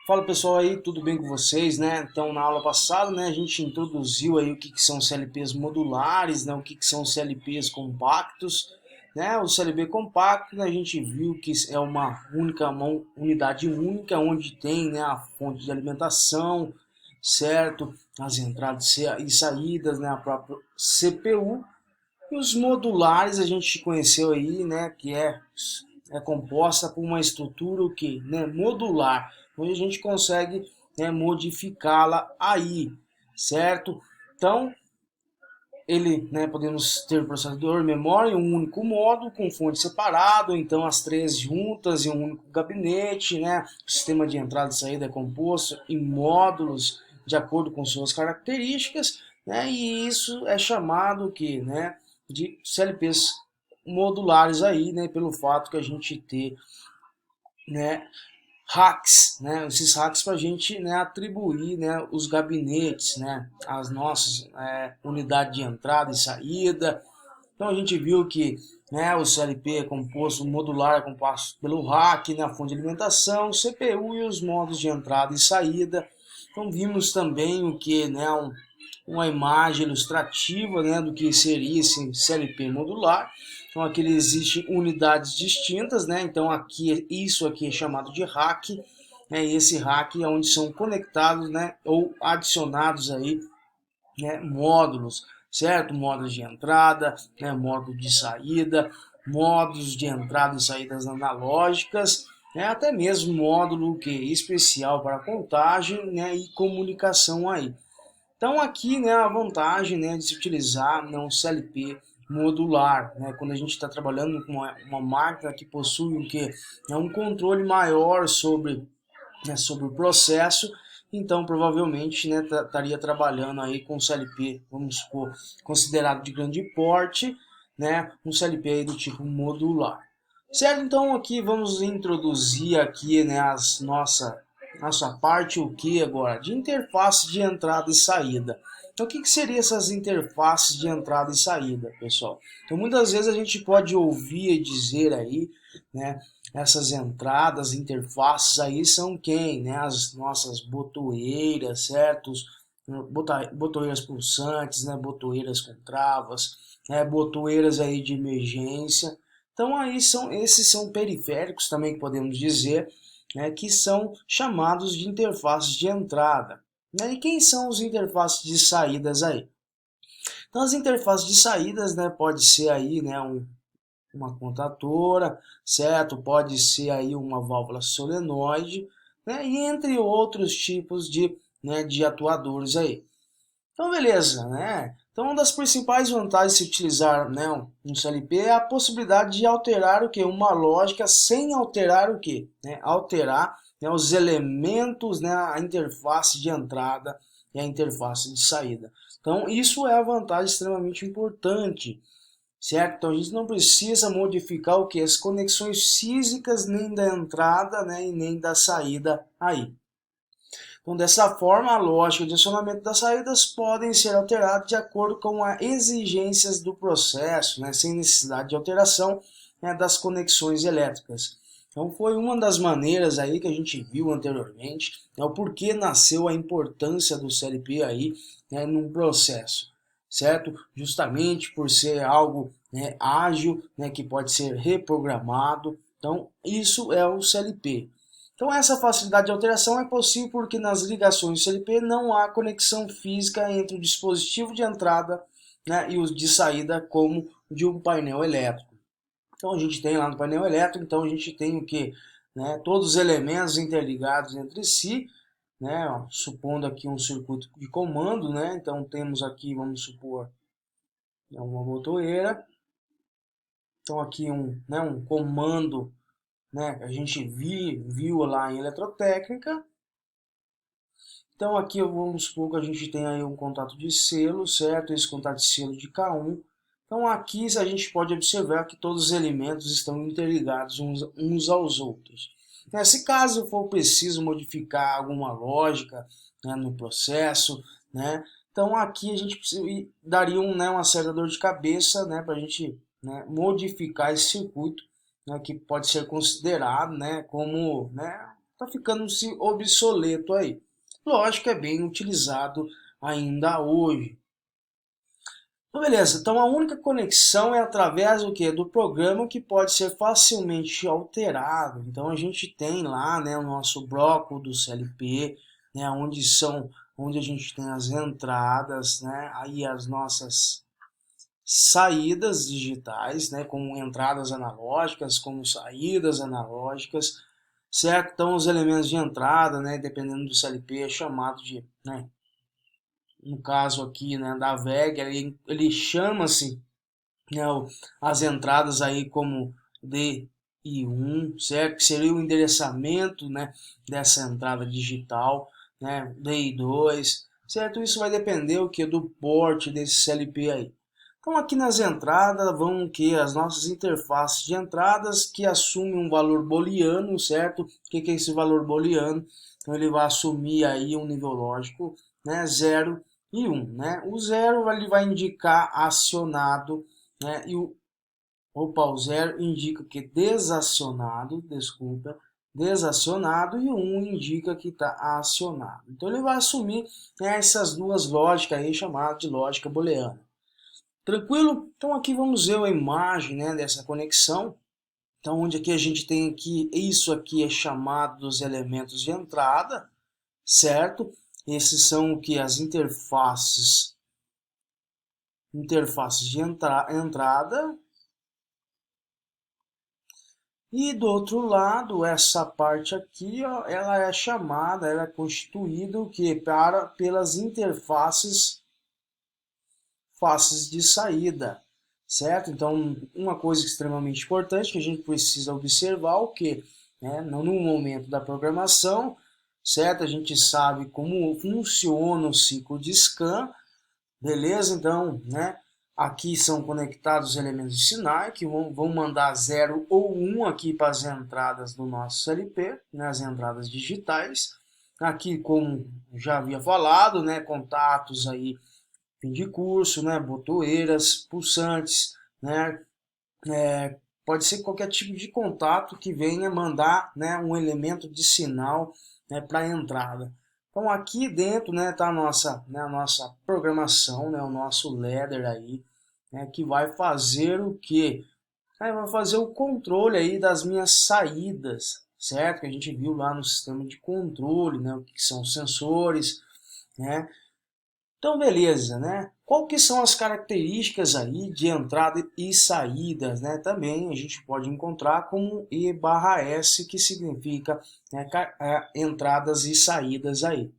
Fala pessoal aí, tudo bem com vocês, né? Então na aula passada, né, a gente introduziu aí o que são CLPs modulares, né, o que são CLPs compactos, né? O CLP compacto, né, a gente viu que é uma unidade única onde tem, né, a fonte de alimentação, certo? As entradas e saídas, né, a própria CPU. E os modulares a gente conheceu aí, né, que é composta por uma estrutura o quê? Né, modular, onde a gente consegue, né, modificá-la aí, certo? Então, ele, né, podemos ter processador e memória em um único módulo com fonte separado, então as três juntas em um único gabinete, né? O sistema de entrada e saída é composto em módulos de acordo com suas características, né? E isso é chamado que, né, de CLPs modulares aí, né, pelo fato que a gente ter, né, hacks, né, esses hacks para a gente, né, atribuir, né, os gabinetes, né, as nossas unidades de entrada e saída. Então a gente viu que, né, o CLP é composto, o modular é composto pelo rack, né, a fonte de alimentação, CPU e os modos de entrada e saída. Então vimos também o que, né, uma imagem ilustrativa, né, do que seria esse CLP modular. Então aqui existem unidades distintas, né? Então aqui isso aqui é chamado de rack, né? E esse rack é onde são conectados, né, ou adicionados aí, né, módulos, certo? Módulos de entrada, né, módulo de saída, módulos de entrada e saídas analógicas, né, até mesmo módulo que especial para contagem, né, e comunicação aí. Então aqui, né, a vantagem, né, de se utilizar, né, um CLP modular, né, quando a gente está trabalhando com uma máquina que possui o que é um controle maior sobre, né, sobre o processo, então provavelmente, né, estaria trabalhando aí com CLP, vamos supor, considerado de grande porte, né, um CLP aí do tipo modular. Certo? Então aqui vamos introduzir aqui, né, nossa parte o que agora? De interface de entrada e saída. Então o que seriam essas interfaces de entrada e saída, pessoal? Então muitas vezes a gente pode ouvir e dizer aí, né, essas entradas, interfaces aí são quem? Né? As nossas botoeiras, certos? Botoeiras pulsantes, né? Botoeiras com travas, né? Botoeiras aí de emergência. Então aí esses são periféricos também que podemos dizer, né? Que são chamados de interfaces de entrada. Né? E quem são os interfaces de saídas aí? Então as interfaces de saídas, né? Pode ser aí, né? Uma contatora, certo? Pode ser aí uma válvula solenoide, né? E entre outros tipos de, né, de atuadores aí. Então, beleza, né? Então, uma das principais vantagens de se utilizar, né, um CLP é a possibilidade de alterar o que? Uma lógica sem alterar o que? Né? Alterar, né, os elementos, né, a interface de entrada e a interface de saída. Então, isso é a vantagem extremamente importante, certo? Então a gente não precisa modificar o que? As conexões físicas nem da entrada, né, e nem da saída aí. Então dessa forma a lógica de acionamento das saídas podem ser alteradas de acordo com as exigências do processo, né, sem necessidade de alteração, né, das conexões elétricas. Então foi uma das maneiras aí que a gente viu anteriormente, né, o porquê nasceu a importância do CLP aí, né, num processo, certo? Justamente por ser algo, né, ágil, né, que pode ser reprogramado. Então isso é o CLP. Então essa facilidade de alteração é possível porque nas ligações CLP não há conexão física entre o dispositivo de entrada, né, e o de saída como de um painel elétrico. Então a gente tem lá no painel elétrico, então a gente tem o que? Né, todos os elementos interligados entre si, né, ó, supondo aqui um circuito de comando, né, então temos aqui, vamos supor, uma botoeira, então aqui um comando, né, que a gente viu lá em eletrotécnica. Então aqui vamos supor que a gente tem aí um contato de selo, certo? Esse contato de selo de K1. Então aqui a gente pode observar que todos os elementos estão interligados uns aos outros. Se caso for preciso modificar alguma lógica, né, no processo, né, então aqui a gente daria né, uma certa dor de cabeça, né, para a gente, né, modificar esse circuito, né, que pode ser considerado, né, como, né, está ficando-se obsoleto aí. Lógico que é bem utilizado ainda hoje. Então, beleza, então a única conexão é através do que? Do programa, que pode ser facilmente alterado. Então a gente tem lá, né, o nosso bloco do CLP, né, onde a gente tem as entradas, né, aí as nossas saídas digitais, né, como entradas analógicas, como saídas analógicas, certo? Então os elementos de entrada, né, dependendo do CLP, é chamado de, né, no caso aqui, né, da VEG, ele chama-se, né, as entradas aí como D e 1, certo? Que seria o endereçamento, né, dessa entrada digital, né, D e 2, certo? Isso vai depender o que do port desse CLP aí. Então aqui nas entradas vão que as nossas interfaces de entradas que assumem um valor booleano, certo? O que é esse valor booleano? Então ele vai assumir aí um nível lógico, né, 0 e 1, né? O 0 ele vai indicar acionado, né? E o 0 indica que desacionado, desculpa, desacionado, e o 1 indica que está acionado. Então ele vai assumir, né, essas duas lógicas aí chamadas de lógica booleana. Tranquilo? Então aqui vamos ver a imagem, né, dessa conexão. Então onde aqui a gente tem aqui, isso aqui é chamado dos elementos de entrada, certo? Esses são o que? As interfaces de entrada. E do outro lado, essa parte aqui, ó, ela é chamada, ela é constituída o quê? Pelas interfaces de saída, certo? Então, uma coisa extremamente importante que a gente precisa observar o que, né? No momento da programação, certo? A gente sabe como funciona o ciclo de scan, beleza? Então, né? Aqui são conectados os elementos de sinal que vão mandar 0 ou 1 aqui para as entradas do nosso CLP, né, as entradas digitais. Aqui, como já havia falado, né, contatos aí, fim de curso, né, botoeiras, pulsantes, né, pode ser qualquer tipo de contato que venha mandar, né, um elemento de sinal, né, para a entrada. Então aqui dentro, né, tá a nossa programação, né, o nosso ladder aí, né, que vai fazer o quê? Vai fazer o controle aí das minhas saídas, certo? Que a gente viu lá no sistema de controle, né, o que são os sensores, né? Então, beleza, né? Qual que são as características aí de entrada e saídas, né? Também a gente pode encontrar como E/S, que significa, né, entradas e saídas aí.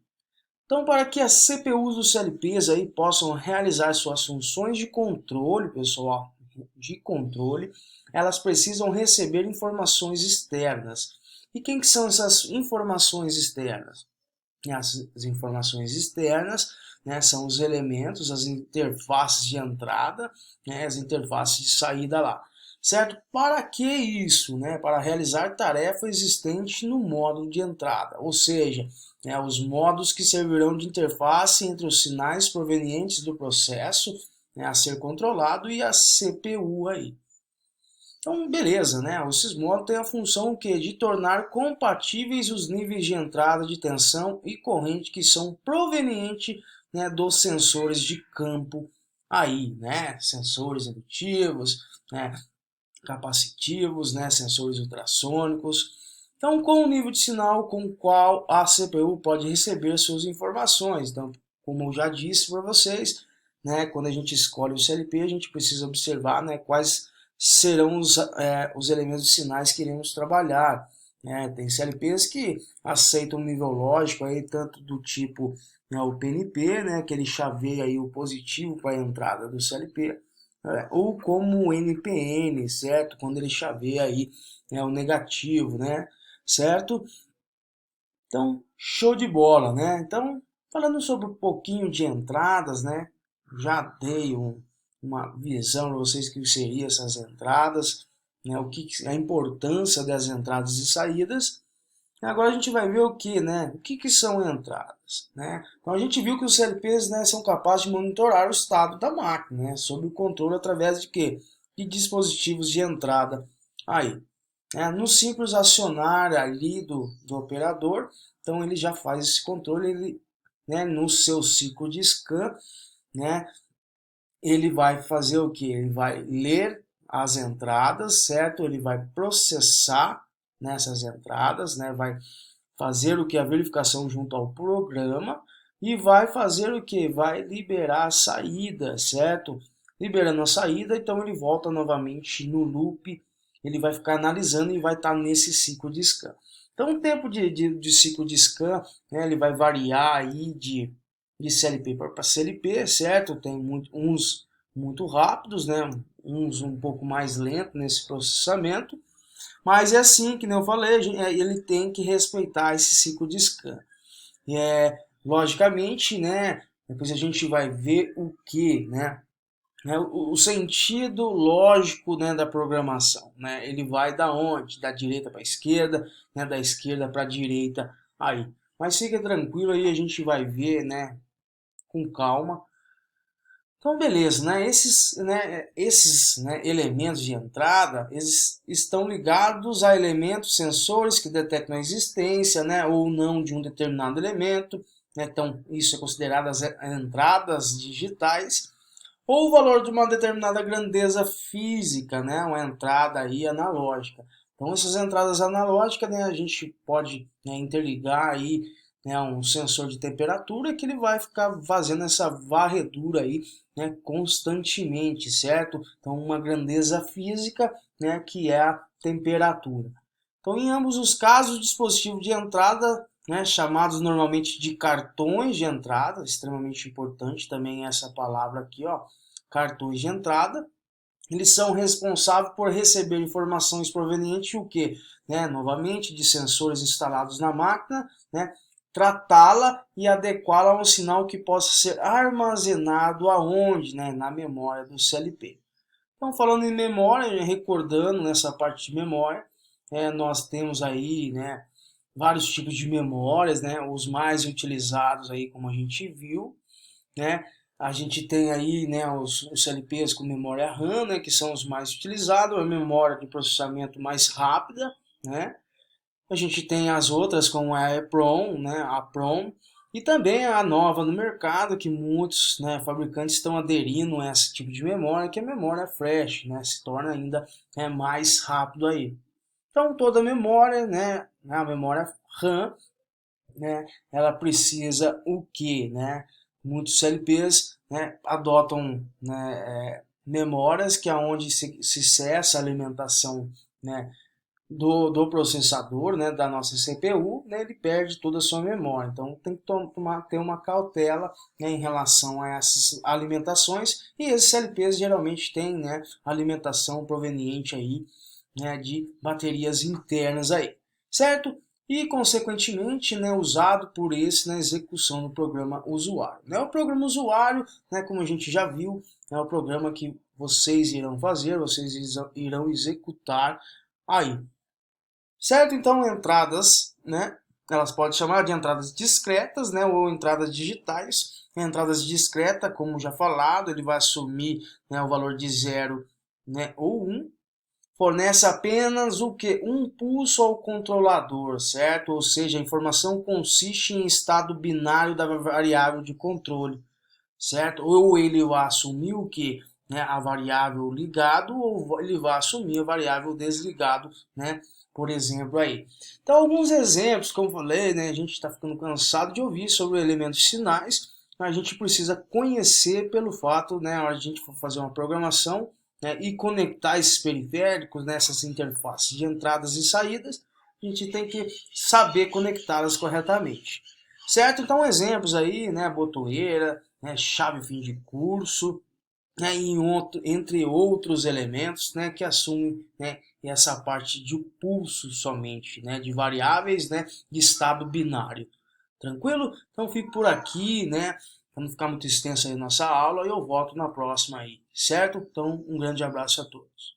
Então, para que as CPUs dos CLPs aí possam realizar suas funções de controle, pessoal, de controle, elas precisam receber informações externas. E quem que são essas informações externas? As informações externas, né, são os elementos, as interfaces de entrada, né, as interfaces de saída lá. Certo? Para que isso? Né? Para realizar tarefa existente no módulo de entrada, ou seja, né, os modos que servirão de interface entre os sinais provenientes do processo, né, a ser controlado e a CPU aí. Então, beleza, né? Esses modos têm a função que de tornar compatíveis os níveis de entrada de tensão e corrente que são provenientes, né, dos sensores de campo aí, né? Sensores indutivos, né, capacitivos, né, sensores ultrassônicos. Então, com o nível de sinal com o qual a CPU pode receber suas informações. Então, como eu já disse para vocês, né, quando a gente escolhe o CLP, a gente precisa observar, né, quais serão os elementos de sinais que iremos trabalhar. Né? Tem CLPs que aceitam um nível lógico, aí, tanto do tipo, né, o PNP, né, que ele chaveia aí o positivo para a entrada do CLP, ou como o NPN, certo? Quando ele chaveia aí, né, o negativo, né? Certo? Então, show de bola, né? Então, falando sobre um pouquinho de entradas, né? Já dei uma visão para vocês que seriam essas entradas, né? A importância das entradas e saídas. Agora a gente vai ver o que, né? O que são entradas, né? Então a gente viu que os CLPs, né, são capazes de monitorar o estado da máquina, né, sob o controle através de quê? De dispositivos de entrada aí. No simples acionar ali do operador, então ele já faz esse controle, ele, né, no seu ciclo de scan, né, ele vai fazer o que? Ele vai ler as entradas, certo? Ele vai processar nessas entradas, né, vai fazer o que? A verificação junto ao programa e vai fazer o que? Vai liberar a saída, certo? Liberando a saída, então ele volta novamente no loop, ele vai ficar analisando e vai estar nesse ciclo de scan. Então o tempo de ciclo de scan, né, ele vai variar aí de CLP para CLP, certo? Tem uns muito rápidos, né? Uns um pouco mais lentos nesse processamento, mas é assim, que nem eu falei, ele tem que respeitar esse ciclo de scan. Logicamente, né, depois a gente vai ver o que, né, o sentido lógico, né, da programação, né, ele vai da onde? Da direita para a esquerda, né, da esquerda para a direita, aí. Mas fica tranquilo aí, a gente vai ver, né, com calma. Então, beleza, né? Esses elementos de entrada, eles estão ligados a elementos sensores que detectam a existência, né, ou não de um determinado elemento, né? Então, isso é considerado as entradas digitais, ou o valor de uma determinada grandeza física, né, uma entrada aí analógica. Então, essas entradas analógicas, né, a gente pode, né, interligar aí, né, um sensor de temperatura que ele vai ficar fazendo essa varredura aí, né, constantemente, certo? Então, uma grandeza física, né, que é a temperatura. Então, em ambos os casos, o dispositivo de entrada, né, chamados normalmente de cartões de entrada, extremamente importante também essa palavra aqui, ó, cartões de entrada, eles são responsáveis por receber informações provenientes o que, né, novamente de sensores instalados na máquina, né, tratá-la e adequá-la a um sinal que possa ser armazenado aonde, né, na memória do CLP. Então, falando em memória, recordando nessa parte de memória, nós temos aí, né, vários tipos de memórias, né, os mais utilizados aí, como a gente viu, né, a gente tem aí, né, os CLPs com memória RAM, né, que são os mais utilizados, a memória de processamento mais rápida, né, a gente tem as outras como a EEPROM, né, a PROM, e também a nova no mercado, que muitos, né, fabricantes estão aderindo a esse tipo de memória, que é a memória flash, né, se torna ainda, mais rápido aí. Então toda memória, né, a memória RAM, né, ela precisa o que, né? Muitos CLPs, né, adotam, né, memórias que é onde se cessa a alimentação, né, do processador, né, da nossa CPU, né, ele perde toda a sua memória. Então tem que ter uma cautela, né, em relação a essas alimentações, e esses CLPs geralmente têm, né, alimentação proveniente aí, né, de baterias internas aí, certo? E consequentemente, né, usado por esse na execução do programa usuário. Né? O programa usuário, né, como a gente já viu, é o programa que vocês irão fazer, vocês irão executar aí. Certo? Então, entradas, né? Elas podem chamar de entradas discretas, né? Ou entradas digitais. Entradas discreta, como já falado, ele vai assumir, né, o valor de 0, né, ou 1. Fornece apenas o que? Um pulso ao controlador, certo? Ou seja, a informação consiste em estado binário da variável de controle, certo? Ou ele vai assumir o que? Né, a variável ligado, ou ele vai assumir a variável desligado, né? Por exemplo aí. Então, alguns exemplos, como eu falei, né, a gente está ficando cansado de ouvir sobre elementos sinais, a gente precisa conhecer pelo fato, né, na hora de a gente for fazer uma programação, né, e conectar esses periféricos, nessas interfaces de entradas e saídas, a gente tem que saber conectá-las corretamente. Certo? Então, exemplos aí, né, botoeira, né, chave fim de curso, né, entre outros elementos, né, que assumem, né, essa parte de pulso somente, né, de variáveis, né, de estado binário. Tranquilo? Então fico por aqui, né, para não ficar muito extensa aí a nossa aula, e eu volto na próxima aí, certo? Então um grande abraço a todos.